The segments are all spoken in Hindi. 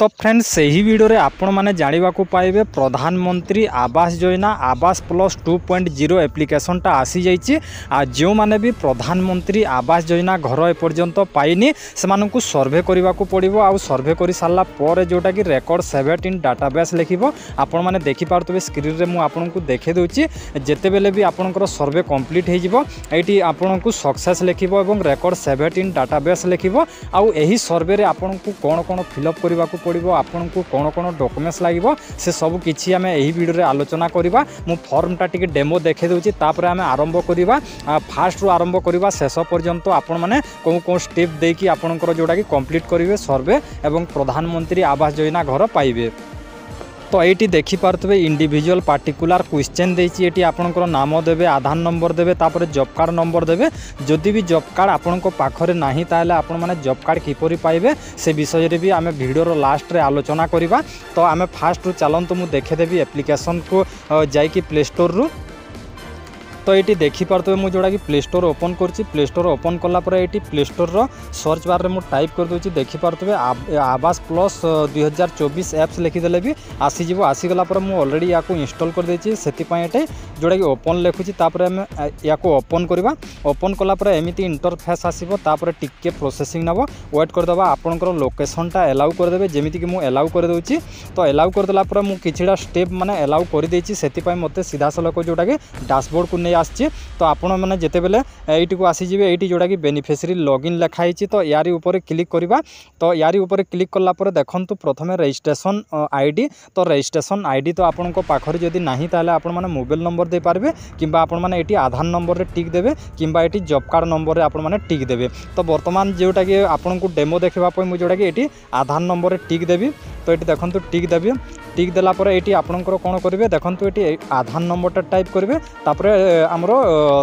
तो फ्रेंड्स सही वीडियो रे आपण माने जानिबा को पाइबे प्रधानमंत्री आवास योजना आवास प्लस 2.0 एप्लिकेशन टा आसी जाइछि। आ जो माने भी प्रधानमंत्री आवास योजना घर एपर्यंत पाइनी से मानकु सर्वे करबा को पड़िबो। आ सर्वे करि सारला पर जोटा कि रेकर्ड 17 डाटाबेस लिखिबो। आपण माने देखि पारतबे स्क्रीन रे मु आपनकु देखे दोछि। जेते बेले भी आपनकर सर्वे कंप्लीट हे जिवो एटी आपनकु सक्सेस लिखिबो एवं रेकर्ड 17 डाटाबेस लिखिबो। आ एही सर्वे रे आपनकु कोन कोन फिलअप करबा को पड़िबो, आपनकु कोन कोन डॉक्यूमेंट्स लागिबो से सब किछि आमे एही वीडियो रे आलोचना करिबा। मु फॉर्म टा टिके डेमो देखे दोछि तापर आमे आरंभ करिबा। फास्ट रु आरंभ करिबा शेष पर्यंत आपण माने कोन स्टेप देकी आपनकर जोटा कि कंप्लीट करिवे सर्वे एवं प्रधानमंत्री आवास योजना घर पाइबे। तो ये देखिपे इंडिविजुअल पार्टिकुलर क्वेश्चन देती ये आपंकर नाम देवे, आधार नंबर देवे, तापर जॉब कार्ड नंबर देवे। जदि भी जॉब कार्ड आपण पाखरे नाही ताले आपण माने जॉब कार्ड किपरि पाइबे से विषय रे भी आमे वीडियो लास्ट रे आलोचना करिबा। तो आमे फास्ट रु चलंतु मु देखेदेवी एप्लिकेशन को जाइकी प्ले स्टोर रु। तो ये देखिपे मुझे जोड़ा कि प्ले स्टोर ओपन करछि। प्ले स्टोर ओपन कलापर ये प्ले स्टोर रो सर्च बार रे मु टाइप कर दोछि। देखिपे आवास प्लस 2024 एप्स लिखिदेले भी आसीजिवो। आसीगला पर मु ऑलरेडी या इंस्टॉल कर देछि सेति पय जोड़ा कि ओपन लिखुछि। तापर हम या ओपन करबा। ओपन कलापर एमिति इंटरफेस आसीबो। तापर टिके प्रोसेसिंग नबो वेट कर दबा। आपनकर लोकेशन टा अलाउ कर देबे जेमिति कि मु अलाउ कर दोछि। तो अलाउ कर देला पर मु किछिडा स्टेप माने अलाउ कर देछि। सेति पय मते सीधा सलक जोड़ा कि डैशबोर्ड को आछि। तो आपण मैंने जिते बेले एटी को आसीजिबे एटी जोड़ा कि बेनिफिशियरी लॉगिन लिखाई। तो यारी ऊपर क्लिक करबा। तो यारी ऊपर क्लिक कला पर देखंतु प्रथमे रजिस्ट्रेशन आईडी। तो रजिस्ट्रेशन आईडी तो आपण को पाखरे जदी नाही ताले आपण माने मोबाइल नंबर दे पारबे किंबा आपण माने एटी आधार नंबर रे टिक देबे किंबा एटी जॉब कार्ड नंबर रे आपण माने टिक देबे। तो वर्तमान जोटा कि आपण को डेमो देखबा पय मु जोटा कि एटी आधार नंबर रे टिक देबी। तो एटी देखंतु टिक देबी। टिक देला पर एटी आपणकर कोन करिवे देखंतु एटी आधार नंबर टाइप करिवे। तापर हमरो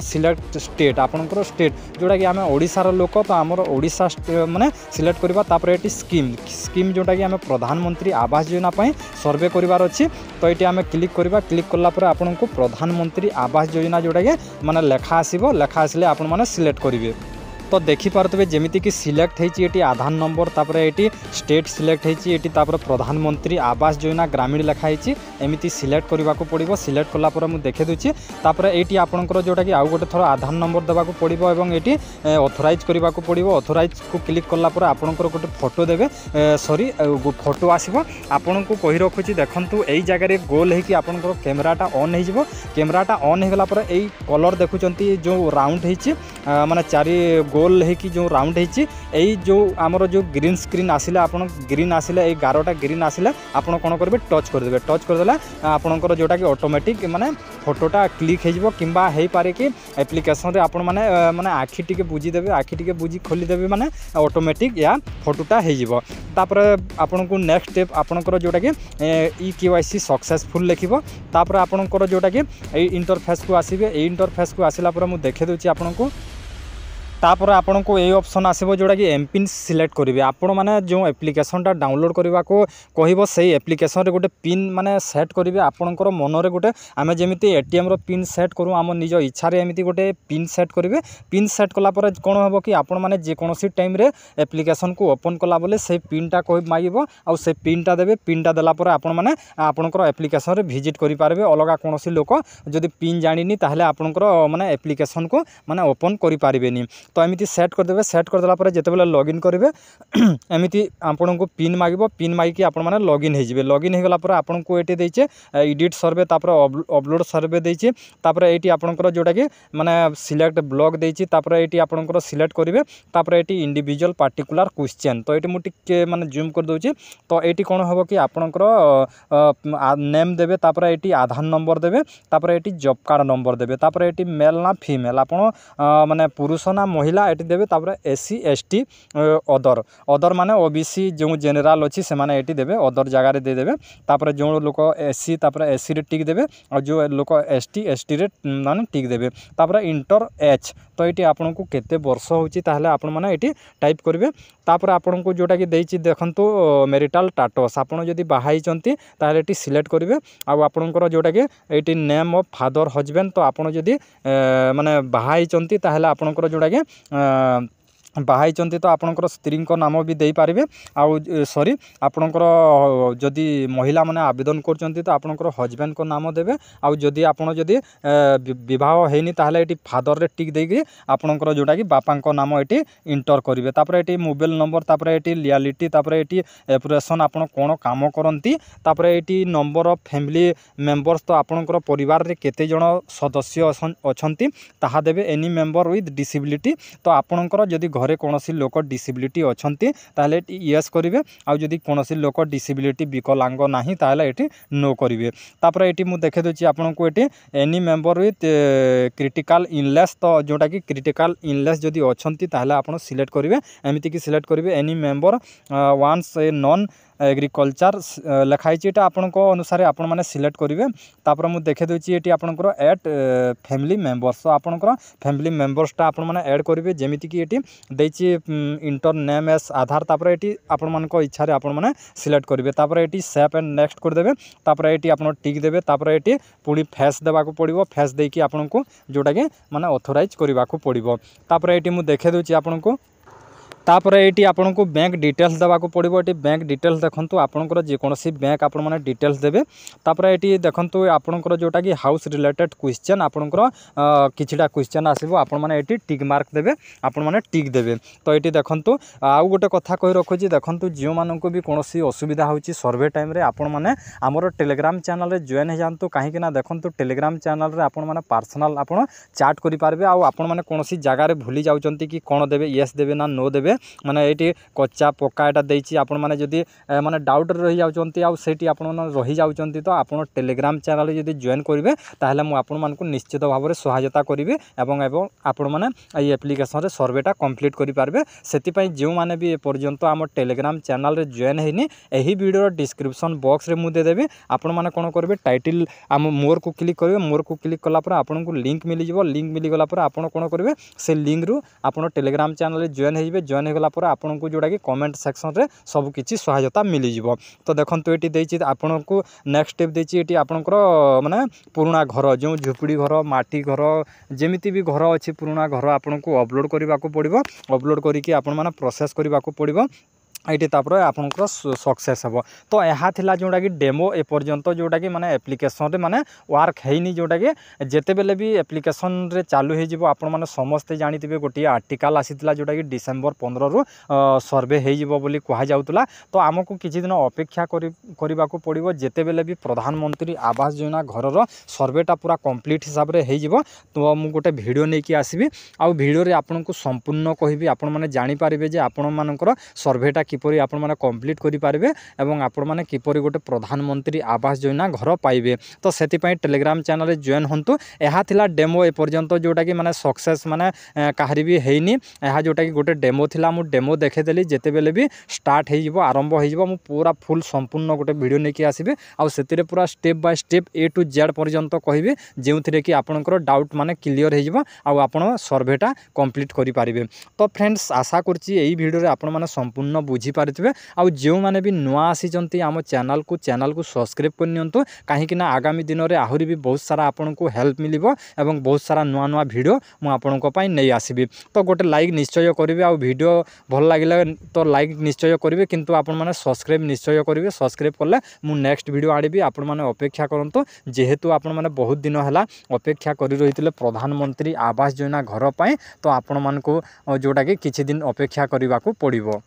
सिलेक्ट स्टेट आपणकर स्टेट जोटा कि आमे ओडिसा रो लोक तो हमर ओडिसा माने सिलेक्ट करबा। तापर एटी स्कीम जोटा कि आमे प्रधानमंत्री आवास योजना पय सर्वे करिवार अछि। तो एटी आमे क्लिक करबा। क्लिक करला पर आपणको प्रधानमंत्री आवास योजना जोटा कि माने लेखा आसीबो। लेखा आसले आपण माने सिलेक्ट करिवे। तो देखिपे जमीती कि सिलेक्ट होती आधार नंबर तापर ये स्टेट सिलेक्ट होती तापर प्रधानमंत्री आवास योजना ग्रामीण लिखाई एमती सिलेक्ट करने को पड़ो। सिलेक्ट कलापर मुझे देखे दूसरी। तापर ये आपंकर जोटा कि आउ गोटे थर आधार नंबर देवाक पड़ो और ये ऑथराइज करने को पड़ो। ऑथराइज को क्लिक कलापर आपंकर गोटे फोटो देवे सॉरी फोटो आसो। आपन को कही रखुच्छी देखूँ यही जगह गोल होगी आपंकर कैमेराटा ऑन हो। कैमेराटा ऑन होगला यही कलर देखुं जो राउंड होती माने चारि गोल है कि जो राउंड है जो आमर जो ग्रीन स्क्रीन आसिले आपन ग्रीन आसिले ये गारटा ग्रीन आसिले आपन कोन करबे टच कर देबे। टच कर देला आपनकर जोटा कि ऑटोमेटिक माने फोटोटा क्लिक हो किंबा हे पारे कि एप्लिकेशन रे आपन माने माने आखि टिके बुझी देबे। आखि टिके बुझी खोली देबे माने ऑटोमेटिक या फोटोटा हे जिवो। तापर आपन को नेक्स्ट स्टेप आपनकर जोटा कि KYC सक्सेसफुल लिखिबो। तापर आपनकर जोटा कि इंटरफेस को आसीबे। ए इंटरफेस को आसिला पर मु देखे दोछि आपन को। तापर आपन को ये ऑप्शन आसीबो जोटा कि एमपिन सिलेक्ट करेंगे। आपण माने जो एप्लिकेशनटा डाउनलोड करने को कहबो से एप्लिकेशन रे गोटे पिन माने सेट करेंगे। आपणकर मन रे गोटे आमे जेमिति एटीएम रो पिन सेट करूँ आम निज इच्छा रे एमिति गोटे पिन सेट करेंगे। पिन सेट कला पर कोन होबो कि आपण माने जे कोनोसी टाइम रे एप्लिकेशन को ओपन कला बोले से पिनटा कहि मागिबो आ से पिनटा देबे। पिनटा देला पर आपण माने आपणकर एप्लिकेशन रे विजिट करि पारबे। अलगा कोनोसी लोक जदि पिन जानिनी ताहले आपणकर माने एप्लिकेशन को माने ओपन करि पारिबेनी। तो एमती सेट करदे। सेट करदेला पर जितेबाला लॉगिन करेंगे एमती आपन को पिन मागिबो। पिन मागिकी आपण माने लॉगिन हो जिवे। लॉगिन होगला पर आपन को एटी देइचे एडिट सर्वे तापर अपलोड सर्वे देइचे। तापर एटी आपनकर जोटा कि माने सिलेक्ट ब्लॉग देइचे। तापर एटी आपनकर सिलेक्ट करेंगे। तापर एटी इंडिविजुअल पार्टिकुलर क्वेश्चन। तो एटी मु टिके माने जूम कर दोछि। तो एटी कोन होबो कि आपनकर नेम देबे। तापर एटी आधार नंबर देबे। तापर एटी जॉब कार्ड नंबर देबे। तापर एटी मेल ना फीमेल आपण माने पुरुष ना महिला एटी देबे। तापर SC ST अदर माने OBC जो जेनराल अच्छी से माने एटी देबे। अदर जगह रे दे देबे। तापर जो लोक SC तापर SC रे टिक देबे और जो लोक ST ST रे माने टिक देबे। तापर इंटर एज। तो ये आपन को केते वर्ष होची ताहले आपन माने एटी टाइप करिवे। तापर आपन को जोटा कि देइची देखंतु मैरिटल स्टेटस आपन जदी बाहाई चंती ताहले एटी सिलेक्ट करिवे। आ आपनकर जोटा कि eighty name of father husband. तो आपन जदी माने बाहाई चंती ताहले आपनकर जोटा कि बाहाइचंती तो आपणकर स्त्री नाम भी दे पारे आउ सॉरी आपणकर जदि महिला माने आवेदन करचंती तो आपणकर हजबैंड को नाम देबे आउ जदि आपण जदि विवाह हेनी ताहले एटी फादर रे टिक देगी आपणकर जोटा कि बापा को नाम एटी इंटर करिवे तापर एटी मोबाइल नंबर तापर एटी लियालिटी तापर एटी एप्रेशन आपण कोन काम करंती तापर eighty number of family members तो आपणकर परिवार रे केते जण सदस्य अछंती ताहा देबे एनी मेंबर विथ डिसेबिलिटी तो आपणकर जदि घरे कोनोसी लोक डिसेबिलिटी अछंती ताहले यस करिवे आउ जदि कोनोसी लोक डिसेबिलिटी विकलांग नाही ताहले एटी नो करिवे तापर एटी मु देखे दोची आपनको एटी any member with critical illness तो जोटा कि क्रिटिकल इलनेस जदि अछंती ताहले आपण सिलेक्ट करिवे एमिति कि सिलेक्ट करिवे एनी मेंबर वांस ए नॉन एग्रीकल्चर लिखाई एटा आपण अनुसार आपण मैंने सिलेक्ट करेंगे तापर मुझे देखे दूसरी ये आपंकर एड फैमिली मेंबर्स तो आपंकर फैमिली मेंबर्सटा आपण मैंने ऐड करेंगे जमीती कि ये इंटर नेम एस आधार तापर ये आपण मान इच्छा आपण मैंने सिलेक्ट करेंगे तापर ये सेव एंड नेक्स्ट करदे तापर ये आप टिक देवे तापर ये पुणी फेस देवाक पड़ो फेस देकी आपण को जोटा कि माने ऑथराइज करने को पड़ो तापर ये मुझे देखे दूसरी आपण को तापर ये आपन को बैंक डिटेल्स देवाक पड़ो ये बैंक डिटेल्स देखो आपंकर जेकोसी बैंक आपण मैंने डिटेल्स देवे तापर ये देखो आपंकर जोटा कि हाउस रिलेटेड क्वेश्चन आपंकर किछिटा क्वेश्चन आसो आपण मैंने ये टिक मार्क देवे आपण मैंने टिक देवे तो ये देखो आउ गोटे कथा कही रखुची देखो जो मानक भी कौन असुविधा होची सर्वे टाइम रे आपण मैंने आमर टेलीग्राम चैनल रे जॉइन हो जातु कहीं देखो टेलीग्राम चैनल रे आपण मैंने पर्सनल आपण चैट करि पारबे आउ आपण मैंने कौन जगार भूली जाउचंती कि कौन देवे येस देवे ना नो देवे माने ये कच्चा पक्का एटा देछि आपण माने जदि माने डाउट रही जाउचंती आउ सेठी आपण माने रही जाउचंती तो आपण टेलीग्राम चैनल जदि जॉइन करिवे ताहले मु आपण मानकु निश्चित भाव में सहायता करिवे एवं आपण माने ए एप्लिकेशन रे सर्वेटा कंप्लीट करि पारबे सेति पई जो माने भी ए पर्यंत आम टेलीग्राम चैनल रे जॉइन हेनी एही वीडियो डिस्क्रिप्शन बॉक्स रे मु दे देबे आपण माने कोन करबे टाइटल आम मोर को क्लिक करिवे मोर को क्लिक कला पर आपण को लिंक मिली जिवो लिंक मिली गला पर आपण कोन करबे से लिंक रु आपण टेलीग्राम चैनल रे जॉइन हेइबे जॉइन हो गला आपन को जोड़ा कि कमेंट सेक्शन रे सब किछि सहायता मिली जिवो तो देखंतु एटी देछि आपन को नेक्स्ट स्टेप देछि एटी आपनकर माने पुराना घर जो झुपड़ी घर माटी घर जेमिति भी घर अछि पुराना घर आपन को अपलोड करबा को पड़िबो अपलोड करी कि आपन माने प्रोसेस करबा को पड़िबो ये तापर आपनकर सक्सेस हे तो यहाँ थिला जोटा कि डेमो ए पर्यंत जोटा कि माने एप्लिकेशन रे माने वर्क हेनी जोटा कि जेते बेले भी एप्लिकेशन रे चालू हे जिवो आपण माने समस्ते जानिथिबे गोटी आर्टिकल आसीथिला जोटा कि डिसेंबर 15 रु सर्वे हे जिवो बोली कहा जाउतला तो आमको किछि दिन अपेक्षा करबा को पड़िबो जेते बेले भी प्रधानमंत्री आवास योजना घर रो सर्वेटा पूरा कंप्लीट हिसाब रे हे जिवो तो मु गोटे वीडियो नै कि आसीबी आ वीडियो रे आपनको संपूर्ण कहिबी आपण माने जानि पारिबे जे आपण मानकर सर्वेटा किपरि आपण माने कंप्लीट करि पारबे एवं आपण माने किपरि गोटे प्रधानमंत्री आवास योजना घर पाइबे तो सेति पई टेलीग्राम चैनल रे जॉइन होंतु एहा थिला डेमो ए पर्यंत जोटा कि माने सक्सेस माने काहरी भी हेइनी एहा जोटा कि गोटे डेमो थिला मु डेमो देखे देली जेते बेले भी स्टार्ट हे जिवो आरंभ हे जिवो मु पूरा फुल संपूर्ण गोटे वीडियो नै कि आसीबे आ सेति रे पूरा step by step A to Z पर्यंत कहिबे जेउथिरे कि आपनकर डाउट माने क्लियर हे जिवो आ आपण सर्वेटा कंप्लीट करि पारिबे तो फ्रेंड्स आशा करछि एई वीडियो रे आपण माने संपूर्ण बुझी पारिथिबे आ जो माने भी नुआ आसीचंती आम चैनल को सब्सक्राइब करनियंतु काहेकि ना आगामी दिन रे आहुरी भी बहुत सारा आपन को हेल्प मिलिबो एवं बहुत सारा नुआ नुआ वीडियो मु आपन को पई नै आसीबी तो गोटे लाइक निश्चय करिवे आ वीडियो भल लागिला तो लाइक निश्चय करिवे किंतु आपन माने सब्सक्राइब निश्चय करिवे सब्सक्राइब करले मु नेक्स्ट वीडियो आडिबी आपन माने अपेक्षा करंतु जेहेतु आपन माने बहुत दिन हला अपेक्षा करि रहितिले प्रधानमंत्री आवास योजना घर पई तो आपन मान को जोटा कि किछि दिन अपेक्षा करबा को पड़िबो।